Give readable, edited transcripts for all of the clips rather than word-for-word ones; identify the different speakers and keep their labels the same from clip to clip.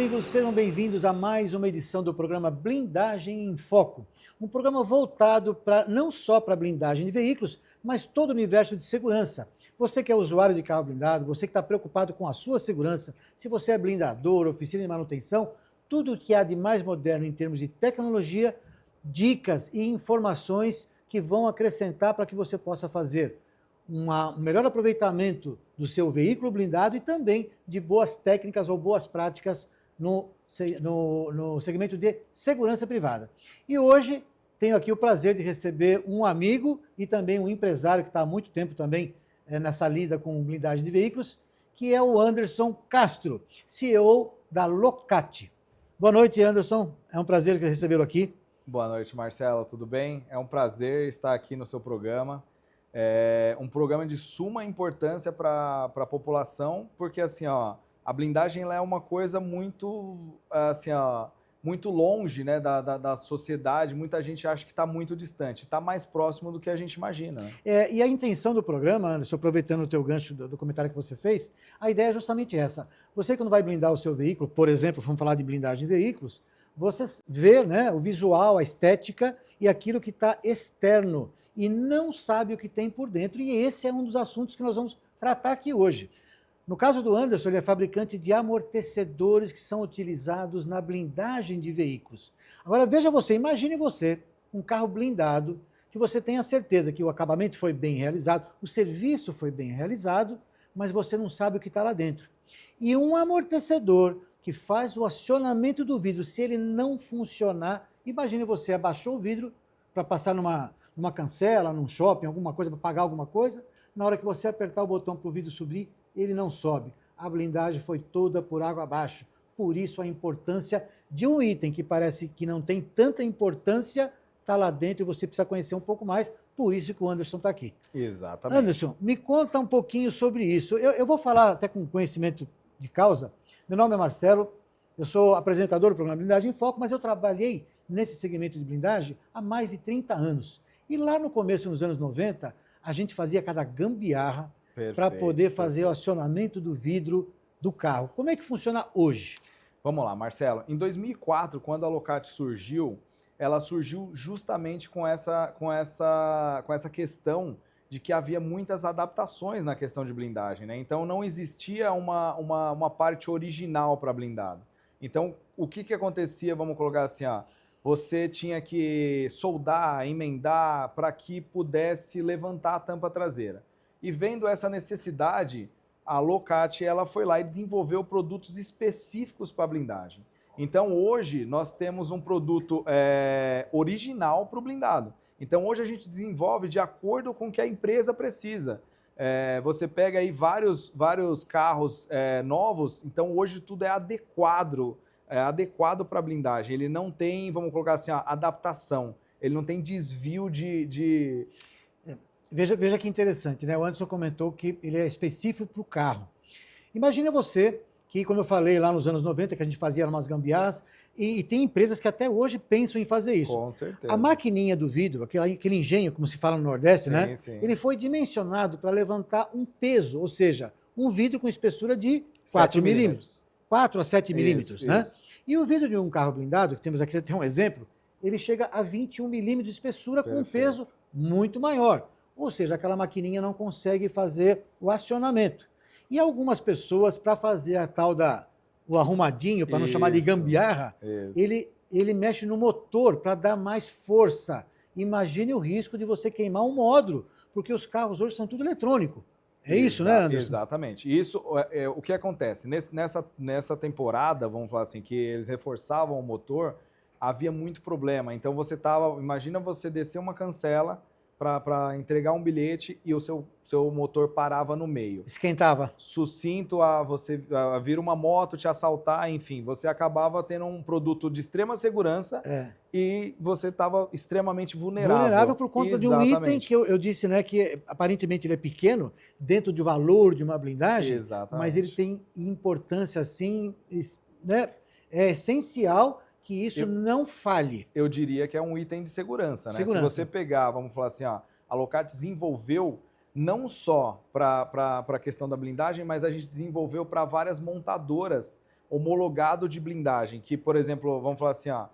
Speaker 1: amigos, sejam bem-vindos a mais uma edição do programa Blindagem em Foco. Um programa voltado não só para blindagem de veículos, mas todo o universo de segurança. Você que é usuário de carro blindado, você que está preocupado com a sua segurança, se você é blindador, oficina de manutenção, tudo o que há de mais moderno em termos de tecnologia, dicas e informações que vão acrescentar para que você possa fazer um melhor aproveitamento do seu veículo blindado e também de boas técnicas ou boas práticas no segmento de segurança privada. E hoje tenho aqui o prazer de receber um amigo e também um empresário que está há muito tempo também nessa lida com blindagem de veículos, que é o Anderson Castro, CEO da Locate. Boa noite, Anderson. É um prazer recebê-lo aqui.
Speaker 2: Boa noite, Marcelo. Tudo bem? É um prazer estar aqui no seu programa. É um programa de suma importância para a população, porque assim, ó, a blindagem ela é uma coisa muito, assim, ó, muito longe, né, da sociedade. Muita gente acha que está muito distante, está mais próximo do que a gente imagina.
Speaker 1: E a intenção do programa, Anderson, aproveitando o teu gancho do comentário que você fez, a ideia é justamente essa. Você, quando vai blindar o seu veículo, por exemplo, vamos falar de blindagem de veículos, você vê, né, o visual, a estética e aquilo que está externo e não sabe o que tem por dentro. E esse é um dos assuntos que nós vamos tratar aqui hoje. No caso do Anderson, ele é fabricante de amortecedores que são utilizados na blindagem de veículos. Agora, veja você, imagine você, um carro blindado, que você tenha certeza que o acabamento foi bem realizado, o serviço foi bem realizado, mas você não sabe o que está lá dentro. E um amortecedor que faz o acionamento do vidro, se ele não funcionar, imagine você abaixou o vidro para passar numa cancela, num shopping, alguma coisa, para pagar alguma coisa, na hora que você apertar o botão para o vidro subir, ele não sobe. A blindagem foi toda por água abaixo. Por isso a importância de um item que parece que não tem tanta importância, está lá dentro e você precisa conhecer um pouco mais, por isso que o Anderson está aqui.
Speaker 2: Exatamente.
Speaker 1: Anderson, me conta um pouquinho sobre isso. Eu vou falar até com conhecimento de causa. Meu nome é Marcelo, eu sou apresentador do programa Blindagem em Foco, mas eu trabalhei nesse segmento de blindagem há mais de 30 anos. E lá no começo, nos anos 90, a gente fazia cada gambiarra para poder fazer o acionamento do vidro do carro. Como é que funciona hoje?
Speaker 2: Vamos lá, Marcelo. Em 2004, quando a Locate surgiu, ela surgiu justamente com essa questão de que havia muitas adaptações na questão de blindagem, né? Então não existia uma parte original para blindado. Então o que acontecia, vamos colocar assim, ó, você tinha que soldar, emendar para que pudesse levantar a tampa traseira. E vendo essa necessidade, a Locate ela foi lá e desenvolveu produtos específicos para blindagem. Então hoje nós temos um produto original para o blindado. Então hoje a gente desenvolve de acordo com o que a empresa precisa. Você pega aí vários carros novos, então hoje tudo é adequado para blindagem. Ele não tem, vamos colocar assim, adaptação. Ele não tem desvio de...
Speaker 1: Veja que interessante, né? O Anderson comentou que ele é específico para o carro. Imagina você que, como eu falei lá nos anos 90, que a gente fazia umas gambiarras, e tem empresas que até hoje pensam em fazer isso.
Speaker 2: Com certeza.
Speaker 1: A maquininha do vidro, aquele engenho, como se fala no Nordeste,
Speaker 2: sim,
Speaker 1: né?
Speaker 2: Sim.
Speaker 1: Ele foi dimensionado para levantar um peso, ou seja, um vidro com espessura de 4 milímetros. 4 a 7 milímetros, né? Isso. E o vidro de um carro blindado, que temos aqui até um exemplo, ele chega a 21 milímetros de espessura. Perfeito. Com um peso muito maior. Ou seja, aquela maquininha não consegue fazer o acionamento. E algumas pessoas, para fazer a tal o arrumadinho, para não chamar de gambiarra, ele mexe no motor para dar mais força. Imagine o risco de você queimar um módulo, porque os carros hoje são tudo eletrônico. Isso, né, Anderson?
Speaker 2: Exatamente. Isso é o que acontece. Nessa temporada, vamos falar assim, que eles reforçavam o motor, havia muito problema. Então imagina você descer uma cancela para entregar um bilhete e o seu motor parava no meio.
Speaker 1: Esquentava.
Speaker 2: Sucinto você vir uma moto, te assaltar, enfim, você acabava tendo um produto de extrema segurança e você estava extremamente vulnerável.
Speaker 1: Vulnerável por conta de um item que eu disse, né, que aparentemente ele é pequeno, dentro do valor de uma blindagem, mas ele tem importância, assim, né, é essencial que isso não falhe.
Speaker 2: Eu diria que é um item de segurança, né? Se você pegar, vamos falar assim, ó, a Locate desenvolveu não só para a questão da blindagem, mas a gente desenvolveu para várias montadoras homologado de blindagem, que, por exemplo, vamos falar assim, ó,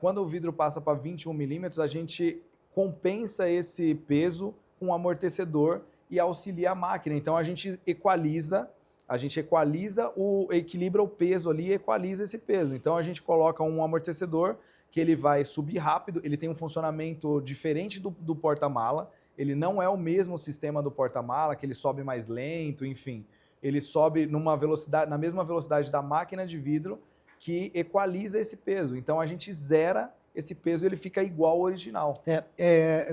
Speaker 2: quando o vidro passa para 21 milímetros, a gente compensa esse peso com um amortecedor e auxilia a máquina. Então, a gente equaliza, equilibra o peso ali e equaliza esse peso. Então, a gente coloca um amortecedor que ele vai subir rápido, ele tem um funcionamento diferente do porta-mala, ele não é o mesmo sistema do porta-mala, que ele sobe mais lento, enfim. Ele sobe na mesma velocidade da máquina de vidro, que equaliza esse peso. Então, a gente zera esse peso e ele fica igual ao original.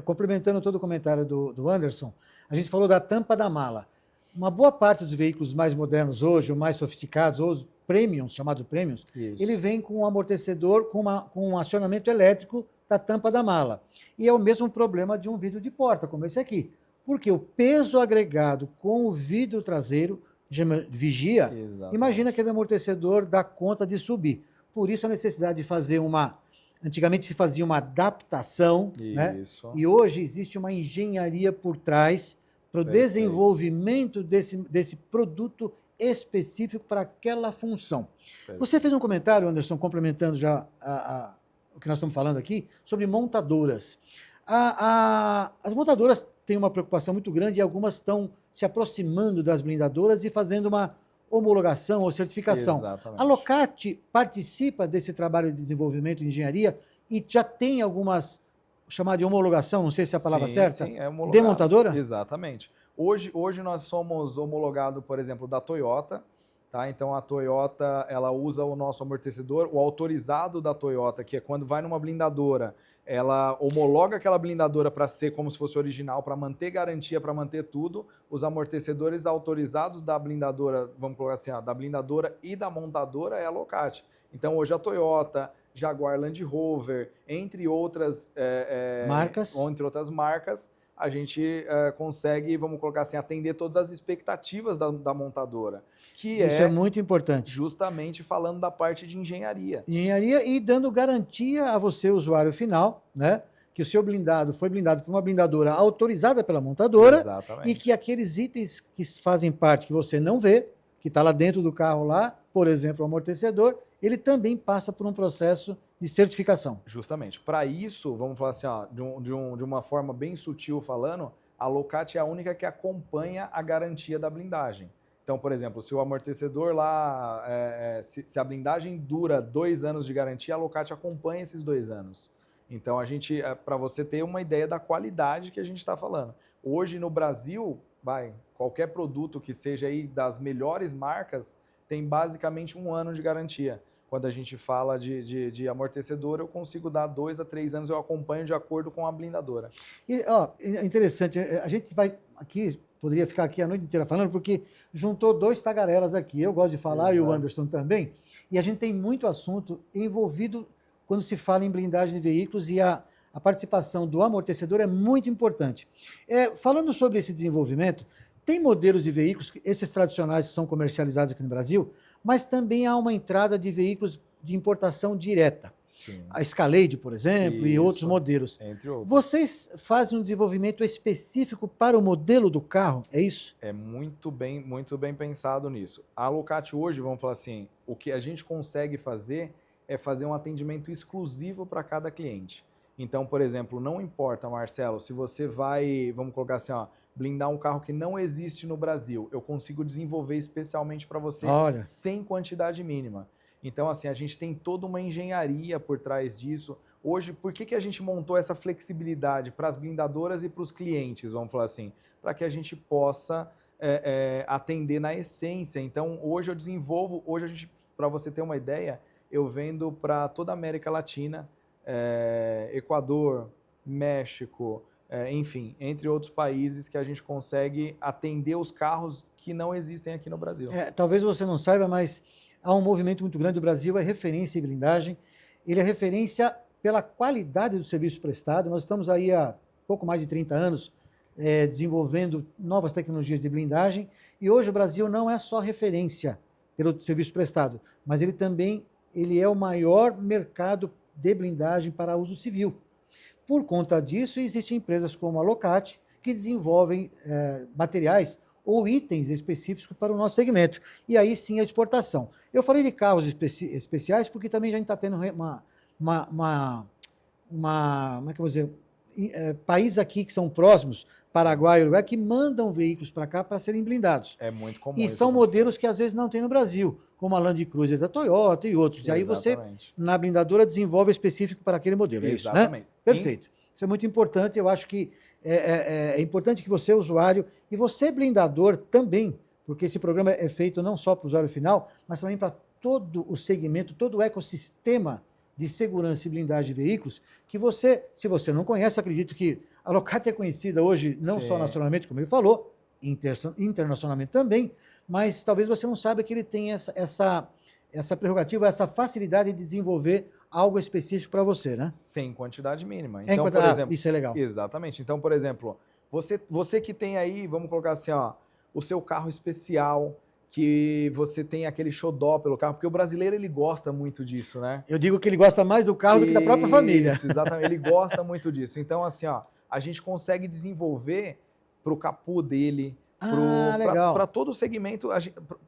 Speaker 1: Complementando todo o comentário do Anderson, a gente falou da tampa da mala. Uma boa parte dos veículos mais modernos hoje, ou mais sofisticados, ou os premiums, chamados premiums, ele vem com um amortecedor, com um acionamento elétrico da tampa da mala. E é o mesmo problema de um vidro de porta, como esse aqui. Porque o peso agregado com o vidro traseiro vigia,
Speaker 2: Exatamente.
Speaker 1: Imagina aquele amortecedor dá conta de subir. Por isso a necessidade de fazer antigamente se fazia uma adaptação, né? E hoje existe uma engenharia por trás para o desenvolvimento desse produto específico para aquela função. Perfeito. Você fez um comentário, Anderson, complementando já o que nós estamos falando aqui, sobre montadoras. As montadoras têm uma preocupação muito grande e algumas estão se aproximando das blindadoras e fazendo uma homologação ou certificação.
Speaker 2: Exatamente.
Speaker 1: A Locate participa desse trabalho de desenvolvimento de engenharia e já tem algumas, chamada de homologação, não sei se é a palavra certa,
Speaker 2: sim, é homologado.
Speaker 1: De montadora?
Speaker 2: Exatamente. Hoje nós somos homologados, por exemplo, da Toyota, tá? Então a Toyota, ela usa o nosso amortecedor, o autorizado da Toyota, que é quando vai numa blindadora, ela homologa aquela blindadora para ser como se fosse original, para manter garantia, para manter tudo. Os amortecedores autorizados da blindadora, vamos colocar assim, da blindadora e da montadora é a Locate. Então hoje a Toyota, Jaguar Land Rover, entre outras marcas, a gente consegue, vamos colocar assim, atender todas as expectativas da montadora.
Speaker 1: Isso é muito importante.
Speaker 2: Justamente falando da parte de engenharia.
Speaker 1: Engenharia e dando garantia a você, usuário final, né? Que o seu blindado foi blindado por uma blindadora autorizada pela montadora. Exatamente. E que aqueles itens que fazem parte, que você não vê, que está lá dentro do carro lá, por exemplo, o amortecedor, ele também passa por um processo de certificação.
Speaker 2: Justamente. Para isso, vamos falar assim, de uma forma bem sutil falando, a Locate é a única que acompanha a garantia da blindagem. Então, por exemplo, se o amortecedor lá, se a blindagem dura 2 anos de garantia, a Locate acompanha esses 2 anos. Então, para você ter uma ideia da qualidade que a gente está falando. Hoje no Brasil, qualquer produto que seja aí das melhores marcas tem basicamente 1 ano de garantia. Quando a gente fala de amortecedor, eu consigo dar 2 a 3 anos, eu acompanho de acordo com a blindadora.
Speaker 1: E, é interessante, a gente vai aqui, poderia ficar aqui a noite inteira falando, porque juntou 2 tagarelas aqui. Eu gosto de falar, e o Anderson também, e a gente tem muito assunto envolvido quando se fala em blindagem de veículos e a participação do amortecedor é muito importante. Falando sobre esse desenvolvimento, tem modelos de veículos, esses tradicionais que são comercializados aqui no Brasil, mas também há uma entrada de veículos de importação direta. Sim. A Escalade, por exemplo, e outros modelos.
Speaker 2: Entre outros.
Speaker 1: Vocês fazem um desenvolvimento específico para o modelo do carro, é isso?
Speaker 2: É muito bem pensado nisso. A Locate hoje, vamos falar assim, o que a gente consegue fazer é fazer um atendimento exclusivo para cada cliente. Então, por exemplo, não importa, Marcelo, se você vai, vamos colocar assim, blindar um carro que não existe no Brasil, eu consigo desenvolver especialmente para você sem quantidade mínima. Então, assim, a gente tem toda uma engenharia por trás disso. Hoje, por que a gente montou essa flexibilidade para as blindadoras e para os clientes, vamos falar assim? Para que a gente possa atender na essência. Então, hoje eu desenvolvo, para você ter uma ideia, eu vendo para toda a América Latina, Equador, México, enfim, entre outros países que a gente consegue atender os carros que não existem aqui no Brasil.
Speaker 1: Talvez você não saiba, mas há um movimento muito grande. O Brasil é referência em blindagem, ele é referência pela qualidade do serviço prestado. Nós estamos aí há pouco mais de 30 anos desenvolvendo novas tecnologias de blindagem e hoje o Brasil não é só referência pelo serviço prestado, mas ele é o maior mercado de blindagem para uso civil. Por conta disso, existem empresas como a Locate que desenvolvem materiais ou itens específicos para o nosso segmento. E aí sim a exportação. Eu falei de carros especiais porque também já a gente está tendo como é que eu vou dizer, países aqui que são próximos, Paraguai e Uruguai, que mandam veículos para cá para serem blindados.
Speaker 2: É muito comum.
Speaker 1: E
Speaker 2: isso
Speaker 1: são
Speaker 2: acontecer.
Speaker 1: modelos que às vezes não tem no Brasil, como a Land Cruiser da Toyota e outros. E aí você,
Speaker 2: Exatamente.
Speaker 1: na blindadora, desenvolve específico para aquele modelo. É isso, né?
Speaker 2: Exatamente.
Speaker 1: Perfeito. Isso é muito importante. Eu acho que é importante que você, usuário, e você, blindador, também, porque esse programa é feito não só para o usuário final, mas também para todo o segmento, todo o ecossistema de segurança e blindagem de veículos, que você, se você não conhece, acredito que a Locate é conhecida hoje, não só nacionalmente, como ele falou, internacionalmente também, mas talvez você não saiba que ele tem essa prerrogativa, essa facilidade de desenvolver algo específico para você, né?
Speaker 2: Sem quantidade mínima. Então, por exemplo,
Speaker 1: isso é legal.
Speaker 2: Exatamente. Então, por exemplo, você que tem aí, vamos colocar assim, ó, o seu carro especial, que você tem aquele xodó pelo carro, porque o brasileiro ele gosta muito disso, né?
Speaker 1: Eu digo que ele gosta mais do carro do que da própria família.
Speaker 2: Isso, exatamente. Ele gosta muito disso. Então, assim, ó, a gente consegue desenvolver para o capô dele, para todo o segmento,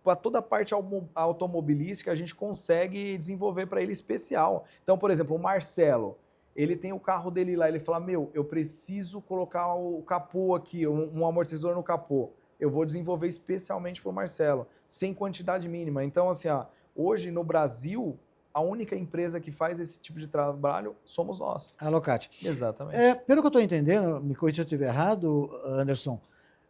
Speaker 2: para toda a parte automobilística, a gente consegue desenvolver para ele especial. Então, por exemplo, o Marcelo, ele tem o carro dele lá, ele fala, eu preciso colocar o capô aqui, um amortecedor no capô. Eu vou desenvolver especialmente para o Marcelo, sem quantidade mínima. Então, assim, ó, hoje no Brasil, a única empresa que faz esse tipo de trabalho somos nós.
Speaker 1: A Locate.
Speaker 2: Exatamente.
Speaker 1: Pelo que eu estou entendendo, me corrija se eu estiver errado, Anderson,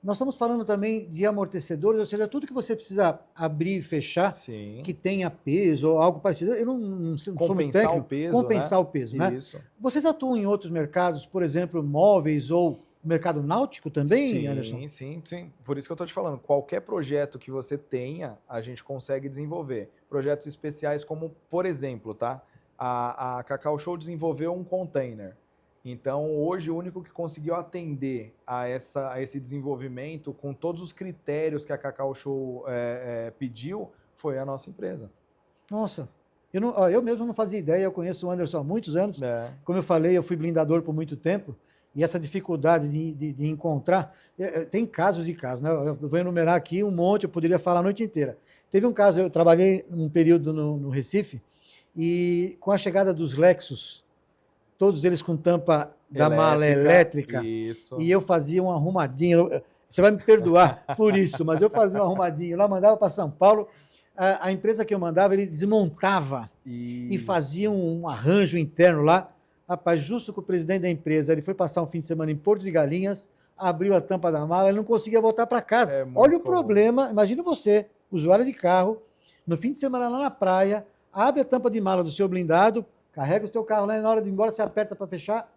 Speaker 1: nós estamos falando também de amortecedores, ou seja, tudo que você precisa abrir e fechar,
Speaker 2: Sim.
Speaker 1: que tenha peso ou algo parecido. Eu não sou muito técnico.
Speaker 2: O peso,
Speaker 1: compensar o peso, né?
Speaker 2: Isso.
Speaker 1: Vocês atuam em outros mercados, por exemplo, móveis ou mercado náutico também, Anderson?
Speaker 2: Sim. Por isso que eu estou te falando. Qualquer projeto que você tenha, a gente consegue desenvolver. Projetos especiais como, por exemplo, tá? A Cacau Show desenvolveu um container. Então, hoje, o único que conseguiu atender a esse desenvolvimento com todos os critérios que a Cacau Show pediu foi a nossa empresa.
Speaker 1: Nossa, eu mesmo não fazia ideia, eu conheço o Anderson há muitos anos. Como eu falei, eu fui blindador por muito tempo. E essa dificuldade de encontrar, tem casos e casos, né? Eu vou enumerar aqui um monte, eu poderia falar a noite inteira. Teve um caso, eu trabalhei um período no Recife, e com a chegada dos Lexus, todos eles com tampa da mala elétrica,
Speaker 2: isso.
Speaker 1: E eu fazia um arrumadinho, você vai me perdoar por isso, mas eu fazia um arrumadinho, lá mandava para São Paulo, a empresa que eu mandava, ele desmontava e fazia um arranjo interno lá. Rapaz, justo com o presidente da empresa, ele foi passar um fim de semana em Porto de Galinhas, abriu a tampa da mala, ele não conseguia voltar para casa. Olha o problema, imagina você, usuário de carro, no fim de semana lá na praia, abre a tampa de mala do seu blindado, carrega o seu carro lá e na hora de ir embora você aperta para fechar,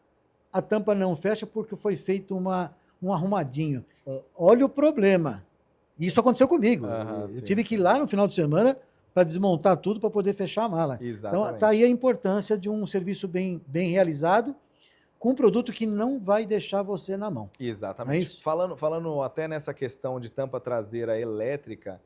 Speaker 1: a tampa não fecha porque foi feito um arrumadinho. Olha o problema. Isso aconteceu comigo. Eu tive que ir lá no final de semana para desmontar tudo para poder fechar a mala.
Speaker 2: Exatamente.
Speaker 1: Então, está aí a importância de um serviço bem realizado, com um produto que não vai deixar você na mão.
Speaker 2: Exatamente.
Speaker 1: É isso?
Speaker 2: Falando até nessa questão de tampa traseira elétrica,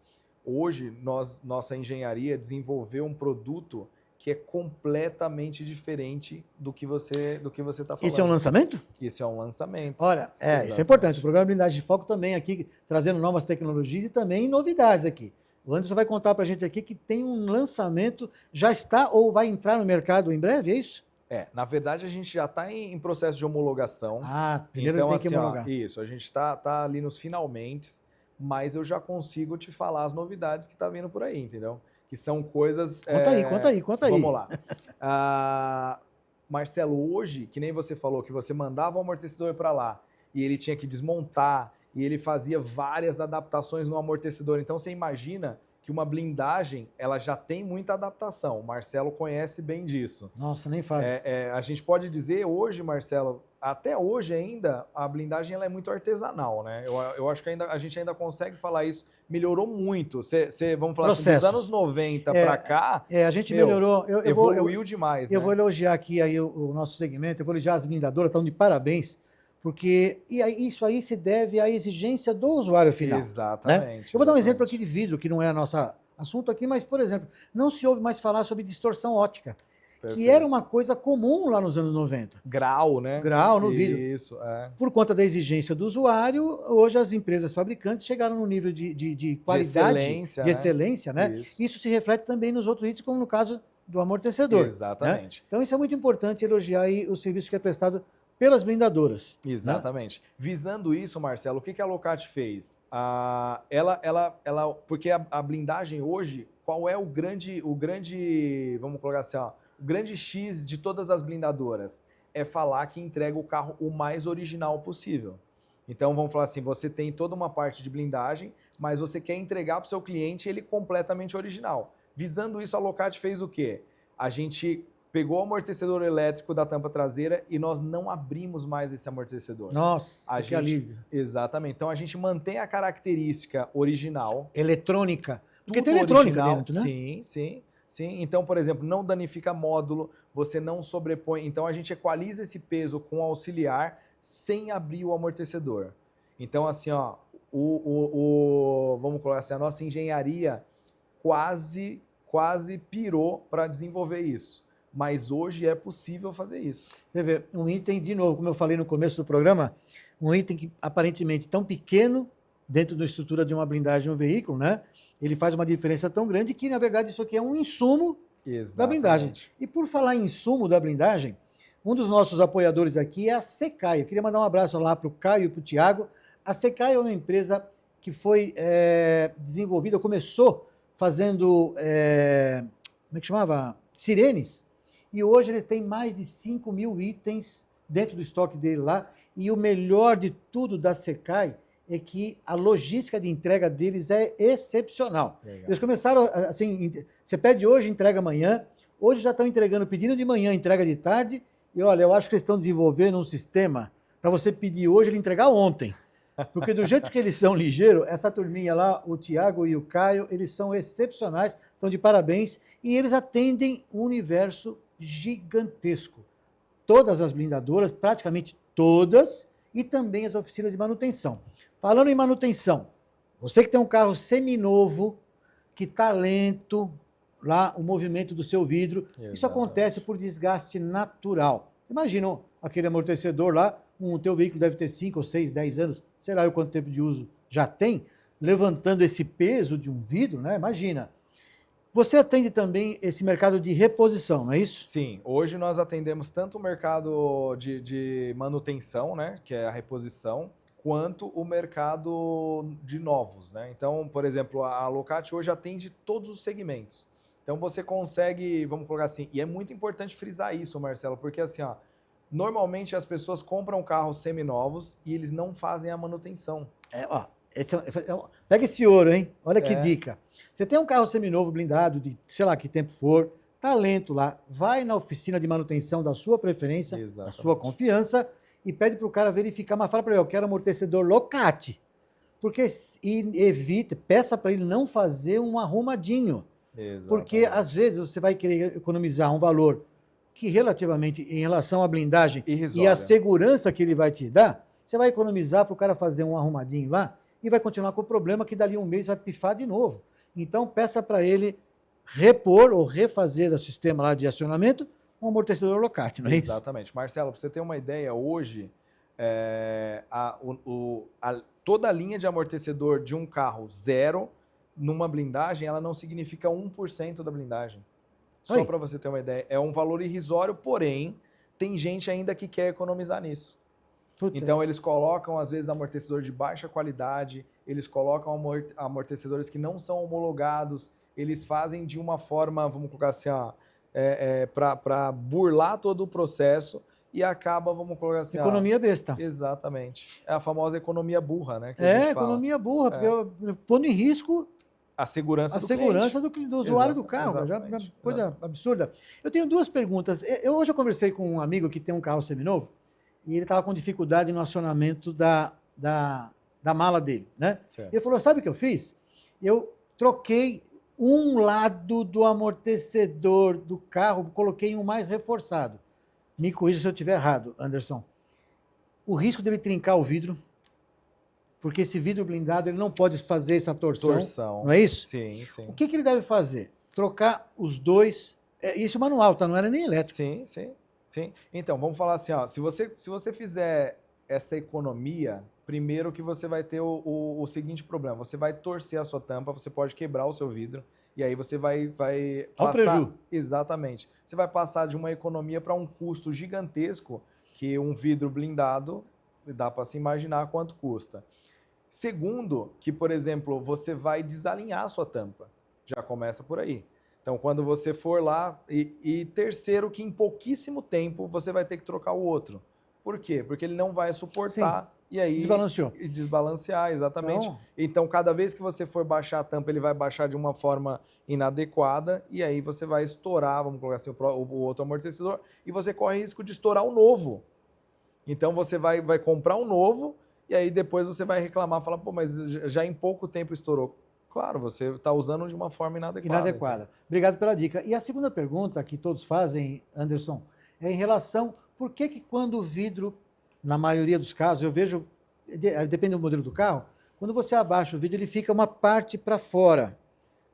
Speaker 2: hoje nossa engenharia desenvolveu um produto que é completamente diferente do que você está falando.
Speaker 1: Isso é um lançamento?
Speaker 2: Isso é um lançamento.
Speaker 1: Olha, isso é importante. O programa Blindagem de Foco também aqui, trazendo novas tecnologias e também novidades aqui. O Anderson vai contar para a gente aqui que tem um lançamento, já está ou vai entrar no mercado em breve, é isso?
Speaker 2: Na verdade a gente já está em processo de homologação.
Speaker 1: Primeiro então, tem que homologar.
Speaker 2: Isso, a gente está ali nos finalmente, mas eu já consigo te falar as novidades que está vindo por aí, entendeu? Que são coisas...
Speaker 1: Conta aí.
Speaker 2: Vamos lá. Marcelo, hoje, que nem você falou, que você mandava o amortecedor para lá e ele tinha que desmontar e ele fazia várias adaptações no amortecedor. Então, você imagina que uma blindagem, ela já tem muita adaptação. O Marcelo conhece bem disso.
Speaker 1: Nossa, nem faz.
Speaker 2: A gente pode dizer hoje, Marcelo, até hoje ainda, a blindagem ela é muito artesanal, né? Eu acho que a gente ainda consegue falar isso. Melhorou muito. Vamos falar assim, dos anos 90 para cá...
Speaker 1: a gente melhorou.
Speaker 2: Evoluiu demais, né?
Speaker 1: Eu vou elogiar aqui aí o nosso segmento, eu vou elogiar as blindadoras, estão de parabéns, porque isso aí se deve à exigência do usuário final.
Speaker 2: Exatamente.
Speaker 1: Né? Eu vou dar um exemplo aqui de vidro, que não é nosso assunto aqui, mas, por exemplo, não se ouve mais falar sobre distorção ótica. que era uma coisa comum lá nos anos 90.
Speaker 2: Grau, né?
Speaker 1: Grau no vidro.
Speaker 2: Isso,
Speaker 1: Por conta da exigência do usuário, hoje as empresas fabricantes chegaram num nível de qualidade, de excelência, né? Isso se reflete também nos outros itens, como no caso do amortecedor.
Speaker 2: Exatamente.
Speaker 1: Né? Então isso é muito importante elogiar aí o serviço que é prestado pelas blindadoras.
Speaker 2: Exatamente. Né? Visando isso, Marcelo, o que a Locate fez? Porque a blindagem hoje, qual é o grande, vamos colocar assim, ó, o grande X de todas as blindadoras? É falar que entrega o carro o mais original possível. Então vamos falar assim, você tem toda uma parte de blindagem, mas você quer entregar para o seu cliente ele completamente original. Visando isso, a Locate fez o quê? A gente pegou o amortecedor elétrico da tampa traseira e nós não abrimos mais esse amortecedor.
Speaker 1: Nossa, que alívio.
Speaker 2: Exatamente. Então a gente mantém a característica original.
Speaker 1: Eletrônica. Porque tem eletrônica dentro, né?
Speaker 2: Sim, sim. Sim, então, por exemplo, não danifica módulo, você não sobrepõe. Então, a gente equaliza esse peso com o auxiliar sem abrir o amortecedor. Então, assim, ó, vamos colocar assim, a nossa engenharia quase pirou para desenvolver isso. Mas hoje é possível fazer isso.
Speaker 1: Você vê, um item, de novo, como eu falei no começo do programa, um item que aparentemente tão pequeno dentro da estrutura de uma blindagem de um veículo, né? Ele faz uma diferença tão grande que, na verdade, isso aqui é um insumo da blindagem. E por falar em insumo da blindagem, um dos nossos apoiadores aqui é a Secai. Eu queria mandar um abraço lá para o Caio e para o Tiago. A Secai é uma empresa que foi desenvolvida, começou fazendo, como é que chamava? Sirenes. E hoje ele tem mais de 5 mil itens dentro do estoque dele lá. E o melhor de tudo da Secai é que a logística de entrega deles é excepcional. Legal. Eles começaram assim, você pede hoje, entrega amanhã. Hoje já estão entregando, pedindo de manhã, entrega de tarde. E olha, eu acho que eles estão desenvolvendo um sistema para você pedir hoje e ele entregar ontem. Porque do jeito que eles são ligeiros, essa turminha lá, o Tiago e o Caio, eles são excepcionais, estão de parabéns. E eles atendem um universo gigantesco. Todas as blindadoras, praticamente todas, e também as oficinas de manutenção. Falando em manutenção, você que tem um carro seminovo, que está lento, lá o movimento do seu vidro, exatamente. Isso acontece por desgaste natural. Imagina aquele amortecedor lá, o teu veículo deve ter 5 ou 6, 10 anos, sei lá o quanto tempo de uso já tem, levantando esse peso de um vidro, né? Imagina. Você atende também esse mercado de reposição, não é isso?
Speaker 2: Sim, hoje nós atendemos tanto o mercado de manutenção, né, que é a reposição, quanto o mercado de novos, né? Então, por exemplo, a Locate hoje atende todos os segmentos. Então você consegue, vamos colocar assim, e é muito importante frisar isso, Marcelo, porque assim, ó, normalmente as pessoas compram carros seminovos e eles não fazem a manutenção.
Speaker 1: Pega esse ouro, hein? Olha que dica. Você tem um carro seminovo blindado de, sei lá que tempo for, tá lento lá, vai na oficina de manutenção da sua preferência, exatamente, da sua confiança, e pede para o cara verificar, mas fala para ele, eu quero amortecedor Locate. Porque evite, peça para ele não fazer um arrumadinho. Exatamente. Porque às vezes você vai querer economizar um valor que relativamente, em relação à blindagem irrisória, e a segurança que ele vai te dar, você vai economizar para o cara fazer um arrumadinho lá e vai continuar com o problema que dali um mês vai pifar de novo. Então peça para ele repor ou refazer o sistema lá de acionamento um amortecedor Locate, não é isso?
Speaker 2: Exatamente. Marcelo, para você ter uma ideia, hoje toda a linha de amortecedor de um carro zero numa blindagem, ela não significa 1% da blindagem. Só para você ter uma ideia. É um valor irrisório, porém, tem gente ainda que quer economizar nisso. Então, eles colocam, às vezes, amortecedor de baixa qualidade, eles colocam amortecedores que não são homologados, eles fazem de uma forma, vamos colocar assim, para burlar todo o processo e acaba, vamos colocar assim...
Speaker 1: Economia besta.
Speaker 2: Exatamente. É a famosa economia burra, né?
Speaker 1: Economia burra, porque pondo em risco...
Speaker 2: A segurança
Speaker 1: do usuário do carro, já é uma coisa absurda. Eu tenho duas perguntas. Hoje eu conversei com um amigo que tem um carro seminovo e ele estava com dificuldade no acionamento da mala dele, né? Certo. Ele falou, sabe o que eu fiz? Eu troquei um lado do amortecedor do carro, coloquei um mais reforçado. Me corrija se eu estiver errado, Anderson. O risco dele trincar o vidro, porque esse vidro blindado ele não pode fazer essa torção, não é isso?
Speaker 2: Sim, sim.
Speaker 1: O que ele deve fazer? Trocar os dois Isso manual, tá? Não era nem elétrico.
Speaker 2: Sim, sim, sim. Então, vamos falar assim, ó, se você fizer essa economia, primeiro que você vai ter o seguinte problema, você vai torcer a sua tampa, você pode quebrar o seu vidro, e aí você vai
Speaker 1: Olha o
Speaker 2: passar...
Speaker 1: preju.
Speaker 2: Exatamente. Você vai passar de uma economia para um custo gigantesco, que um vidro blindado, dá para se imaginar quanto custa. Segundo, que, por exemplo, você vai desalinhar a sua tampa. Já começa por aí. Então, quando você for lá... E terceiro, que em pouquíssimo tempo você vai ter que trocar o outro. Por quê? Porque ele não vai
Speaker 1: Sim,
Speaker 2: suportar e aí...
Speaker 1: desbalanceou.
Speaker 2: E desbalancear, exatamente.
Speaker 1: Então,
Speaker 2: Então, cada vez que você for baixar a tampa, ele vai baixar de uma forma inadequada e aí você vai estourar, vamos colocar assim, o outro amortecedor, e você corre risco de estourar o novo. Então, você vai comprar um novo e aí depois você vai reclamar, falar, pô, mas já em pouco tempo estourou. Claro, você está usando de uma forma inadequada.
Speaker 1: inadequada.
Speaker 2: Então.
Speaker 1: Obrigado pela dica. E a segunda pergunta que todos fazem, Anderson, é em relação, por que que quando o vidro, na maioria dos casos, eu vejo, depende do modelo do carro, quando você abaixa o vidro, ele fica uma parte para fora,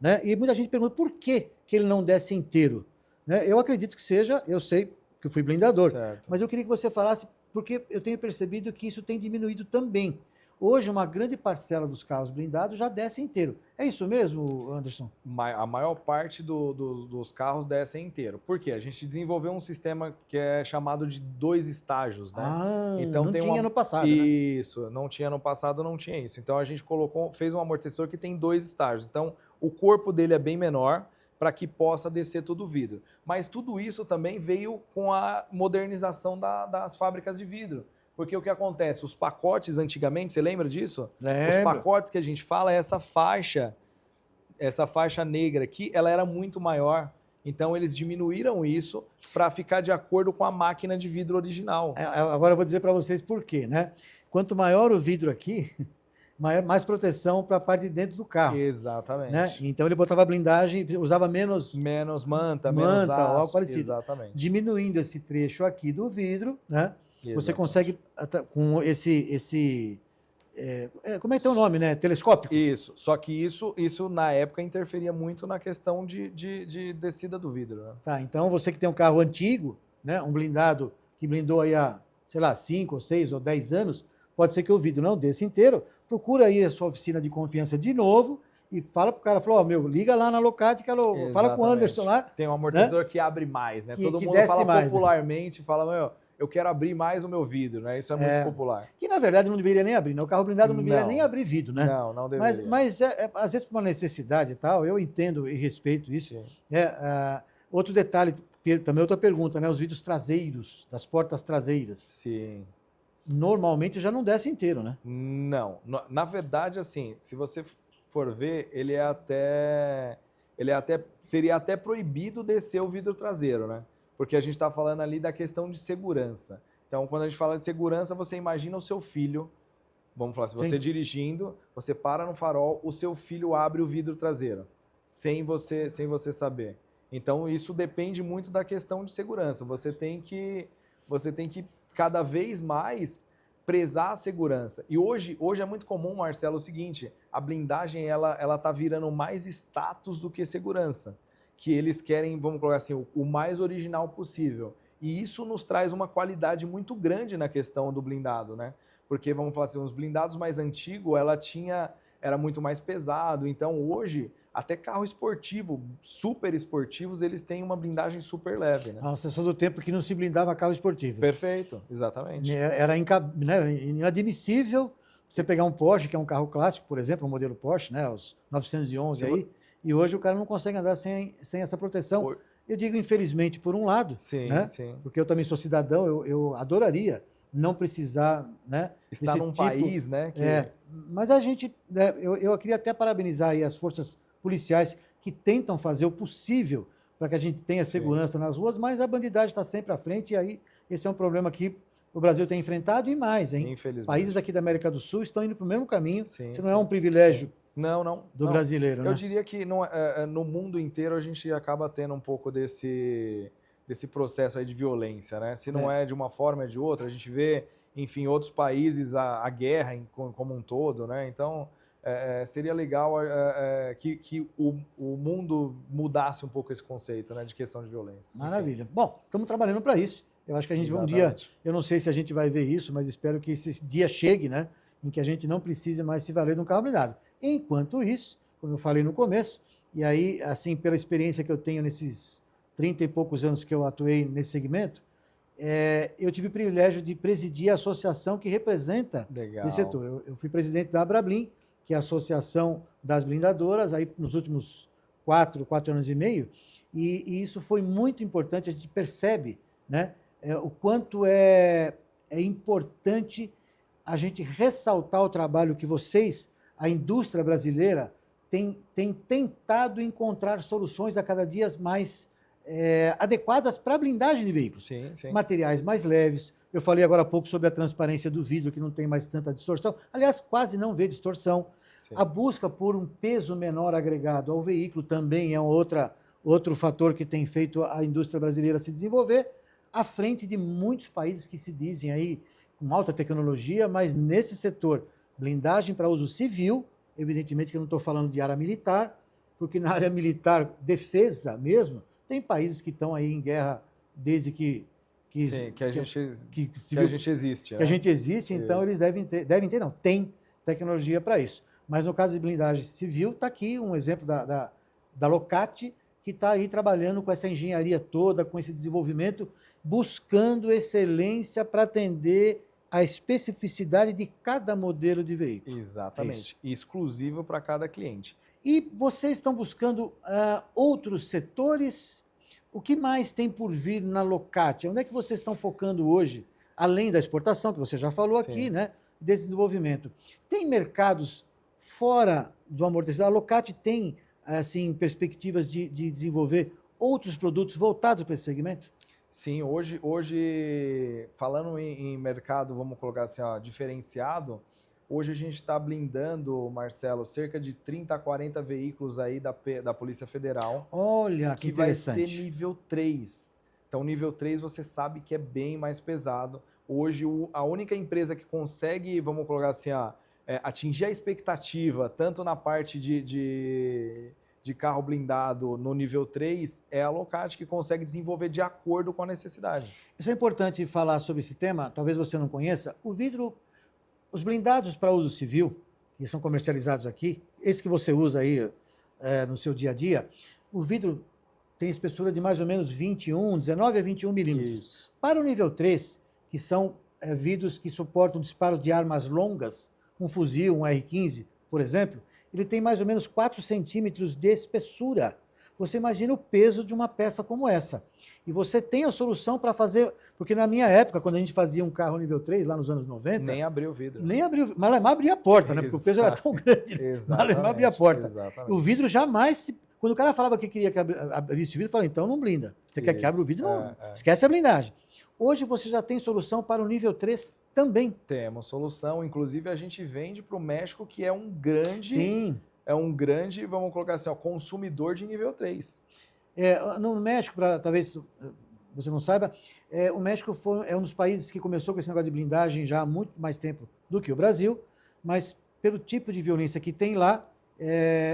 Speaker 1: né? E muita gente pergunta por que ele não desce inteiro, né? Eu acredito que seja, eu sei que eu fui blindador,
Speaker 2: Certo.
Speaker 1: mas eu queria que você falasse, porque eu tenho percebido que isso tem diminuído também. Hoje, uma grande parcela dos carros blindados já desce inteiro. É isso mesmo, Anderson?
Speaker 2: A maior parte dos carros descem inteiro. Por quê? A gente desenvolveu um sistema que é chamado de 2 estágios, né?
Speaker 1: Ah,
Speaker 2: Então
Speaker 1: não
Speaker 2: tem
Speaker 1: tinha no passado, né?
Speaker 2: Isso, não tinha no passado, não tinha isso. Então a gente fez um amortecedor que tem 2 estágios. Então o corpo dele é bem menor para que possa descer todo o vidro. Mas tudo isso também veio com a modernização das fábricas de vidro. Porque o que acontece? Os pacotes antigamente, você lembra disso? Os
Speaker 1: Lembro.
Speaker 2: pacotes que a gente fala é essa faixa negra aqui, ela era muito maior. Então eles diminuíram isso para ficar de acordo com a máquina de vidro original.
Speaker 1: Agora eu vou dizer para vocês por quê, né? Quanto maior o vidro aqui, mais proteção para a parte de dentro do carro.
Speaker 2: Exatamente.
Speaker 1: Né? Então ele botava blindagem, usava menos
Speaker 2: manta, menos aço,
Speaker 1: algo parecido.
Speaker 2: exatamente.
Speaker 1: Diminuindo esse trecho aqui do vidro, né?
Speaker 2: Exatamente.
Speaker 1: Você consegue, com como é que tem o nome, né? Telescópico?
Speaker 2: Isso. Só que isso na época interferia muito na questão de descida do vidro. Né?
Speaker 1: Tá, então você que tem um carro antigo, né? Um blindado que blindou aí há, sei lá, 5, ou 6 ou 10 anos, pode ser que o vidro não desça inteiro. Procura aí a sua oficina de confiança de novo e fala pro cara, falou, liga lá na Locate, fala com o Anderson lá.
Speaker 2: Tem um amortecedor, né? Que abre mais, né? Todo
Speaker 1: que
Speaker 2: mundo fala
Speaker 1: mais,
Speaker 2: popularmente, né? Fala, meu, eu quero abrir mais o meu vidro, né? Isso é muito popular.
Speaker 1: Que na verdade não deveria nem abrir, né? O carro blindado não deveria nem abrir vidro, né?
Speaker 2: Não deveria.
Speaker 1: Mas às vezes por uma necessidade e tal, eu entendo e respeito isso. Outro detalhe, também outra pergunta, né? Os vidros traseiros, das portas traseiras.
Speaker 2: Sim.
Speaker 1: Normalmente já não desce inteiro, né?
Speaker 2: Não. Na verdade, assim, se você for ver, seria até proibido descer o vidro traseiro, né? Porque a gente está falando ali da questão de segurança. Então, quando a gente fala de segurança, você imagina o seu filho, vamos falar, se você dirigindo, você para no farol, o seu filho abre o vidro traseiro, sem você saber. Então, isso depende muito da questão de segurança. Você tem que cada vez mais prezar a segurança. E hoje é muito comum, Marcelo, o seguinte, a blindagem ela tá virando mais status do que segurança. Que eles querem, vamos colocar assim, o mais original possível. E isso nos traz uma qualidade muito grande na questão do blindado, né? Porque, vamos falar assim, os blindados mais antigos, era muito mais pesado. Então, hoje, até carro esportivo, super esportivos, eles têm uma blindagem super leve, né?
Speaker 1: Nossa, eu sou do tempo que não se blindava carro esportivo.
Speaker 2: Perfeito, exatamente.
Speaker 1: Era inadmissível você pegar um Porsche, que é um carro clássico, por exemplo, um modelo Porsche, né? Os 911 aí, e hoje o cara não consegue andar sem essa proteção. Eu digo, infelizmente, por um lado, né?
Speaker 2: Sim.
Speaker 1: Porque eu também sou cidadão, eu adoraria não precisar, né?
Speaker 2: Estar num país, né?
Speaker 1: Mas a gente, né, eu queria até parabenizar aí as forças policiais que tentam fazer o possível para que a gente tenha segurança nas ruas, mas a bandidagem está sempre à frente e aí esse é um problema que o Brasil tem enfrentado e mais, hein?
Speaker 2: Infelizmente.
Speaker 1: Países aqui da América do Sul estão indo para o mesmo caminho. Isso não é um privilégio do
Speaker 2: não.
Speaker 1: brasileiro, né?
Speaker 2: Eu diria que no mundo inteiro a gente acaba tendo um pouco desse processo aí de violência, né? Se não é de uma forma, é de outra. A gente vê, enfim, outros países a guerra como um todo, né? Então, seria legal que o mundo mudasse um pouco esse conceito, né, de questão de violência.
Speaker 1: Maravilha. Enfim. Bom, estamos trabalhando para isso. Eu acho que a gente um dia, eu não sei se a gente vai ver isso, mas espero que esse dia chegue, né, em que a gente não precise mais se valer de um carro blindado. Enquanto isso, como eu falei no começo, e aí, assim, pela experiência que eu tenho nesses 30 e poucos anos que eu atuei nesse segmento, eu tive o privilégio de presidir a associação que representa esse setor. Eu fui presidente da Abrablin, que é a associação das blindadoras, aí nos últimos 4 anos e meio, e isso foi muito importante. A gente percebe, né, o quanto é importante a gente ressaltar o trabalho que vocês, a indústria brasileira, tem tentado encontrar soluções a cada dia mais adequadas para a blindagem de veículos.
Speaker 2: Sim, sim.
Speaker 1: Materiais mais leves. Eu falei agora há pouco sobre a transparência do vidro, que não tem mais tanta distorção. Aliás, quase não vê distorção. Sim. A busca por um peso menor agregado ao veículo também é outro fator que tem feito a indústria brasileira se desenvolver, à frente de muitos países que se dizem aí com alta tecnologia, mas nesse setor, blindagem para uso civil, evidentemente que eu não estou falando de área militar, porque na área militar, defesa mesmo, tem países que estão aí em guerra desde que
Speaker 2: a gente existe.
Speaker 1: Que a gente existe, então eles tem tecnologia para isso. Mas no caso de blindagem civil, está aqui um exemplo da Locate, que está aí trabalhando com essa engenharia toda, com esse desenvolvimento, buscando excelência para atender a especificidade de cada modelo de veículo.
Speaker 2: Exatamente. Exclusivo para cada cliente.
Speaker 1: E vocês estão buscando outros setores? O que mais tem por vir na Locate? Onde é que vocês estão focando hoje, além da exportação, que você já falou aqui, né, desse desenvolvimento? Tem mercados fora do amortecedor? A Locate tem assim, perspectivas de desenvolver outros produtos voltados para esse segmento?
Speaker 2: Sim, hoje falando em mercado, vamos colocar assim, diferenciado, hoje a gente está blindando, Marcelo, cerca de 30 a 40 veículos aí da Polícia Federal.
Speaker 1: Olha, que interessante.
Speaker 2: Vai ser nível 3. Então, nível 3 você sabe que é bem mais pesado. Hoje, a única empresa que consegue, vamos colocar assim, atingir a expectativa, tanto na parte de carro blindado no nível 3, é a Locate, que consegue desenvolver de acordo com a necessidade.
Speaker 1: Isso é importante falar sobre esse tema, talvez você não conheça. O vidro, os blindados para uso civil, que são comercializados aqui, esse que você usa aí no seu dia a dia, o vidro tem espessura de mais ou menos 19 a 21 milímetros.
Speaker 2: Isso.
Speaker 1: Para o nível 3, que são vidros que suportam disparo de armas longas, um fuzil, um R15, por exemplo, ele tem mais ou menos 4 centímetros de espessura. Você imagina o peso de uma peça como essa. E você tem a solução para fazer... Porque na minha época, quando a gente fazia um carro nível 3, lá nos anos 90...
Speaker 2: Nem abriu o vidro.
Speaker 1: Nem abriu... Malemar abria a porta, né? Porque o peso era tão grande. Malemar abria a porta.
Speaker 2: Exatamente.
Speaker 1: O vidro jamais... Quando o cara falava que queria que abrisse o vidro, eu falava, então não blinda. Você quer que abra o vidro? Não. Esquece a blindagem. Hoje você já tem solução para o nível 3 também.
Speaker 2: Temos solução. Inclusive, a gente vende para o México, que é um grande...
Speaker 1: Sim.
Speaker 2: É um grande, vamos colocar assim, consumidor de nível 3.
Speaker 1: No México, talvez você não saiba, o México é um dos países que começou com esse negócio de blindagem já há muito mais tempo do que o Brasil, mas pelo tipo de violência que tem lá,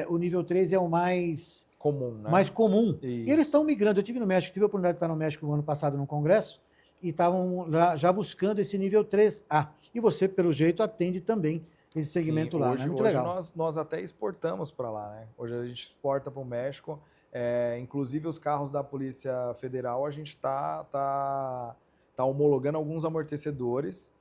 Speaker 1: o nível 3 é o mais
Speaker 2: comum, né?
Speaker 1: Mais comum.
Speaker 2: Isso.
Speaker 1: E eles estão migrando. Eu tive a oportunidade de estar no México no ano passado num congresso, e estavam já buscando esse nível 3A. E você, pelo jeito, atende também esse segmento. Sim, lá,
Speaker 2: hoje,
Speaker 1: né? Muito
Speaker 2: hoje
Speaker 1: legal.
Speaker 2: Nós até exportamos para lá, né? Hoje a gente exporta para o México, inclusive os carros da Polícia Federal, a gente está homologando alguns amortecedores,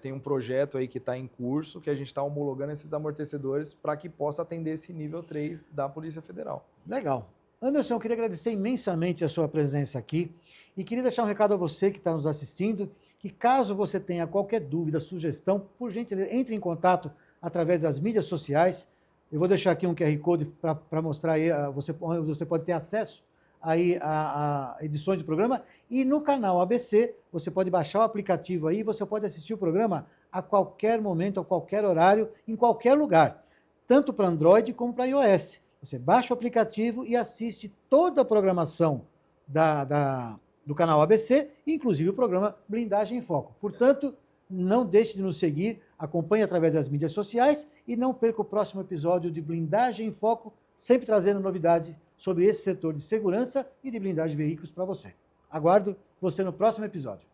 Speaker 2: tem um projeto aí que está em curso, que a gente está homologando esses amortecedores para que possa atender esse nível 3 da Polícia Federal.
Speaker 1: Legal. Anderson, eu queria agradecer imensamente a sua presença aqui e queria deixar um recado a você que está nos assistindo, que caso você tenha qualquer dúvida, sugestão, por gentileza, entre em contato através das mídias sociais. Eu vou deixar aqui um QR Code para mostrar aí, você pode ter acesso aí a edições do programa, e no canal ABC você pode baixar o aplicativo aí, você pode assistir o programa a qualquer momento, a qualquer horário, em qualquer lugar, tanto para Android como para iOS. Você baixa o aplicativo e assiste toda a programação do canal ABC, inclusive o programa Blindagem em Foco. Portanto, Não deixe de nos seguir, acompanhe através das mídias sociais e não perca o próximo episódio de Blindagem em Foco, sempre trazendo novidades sobre esse setor de segurança e de blindagem de veículos para você. Aguardo você no próximo episódio.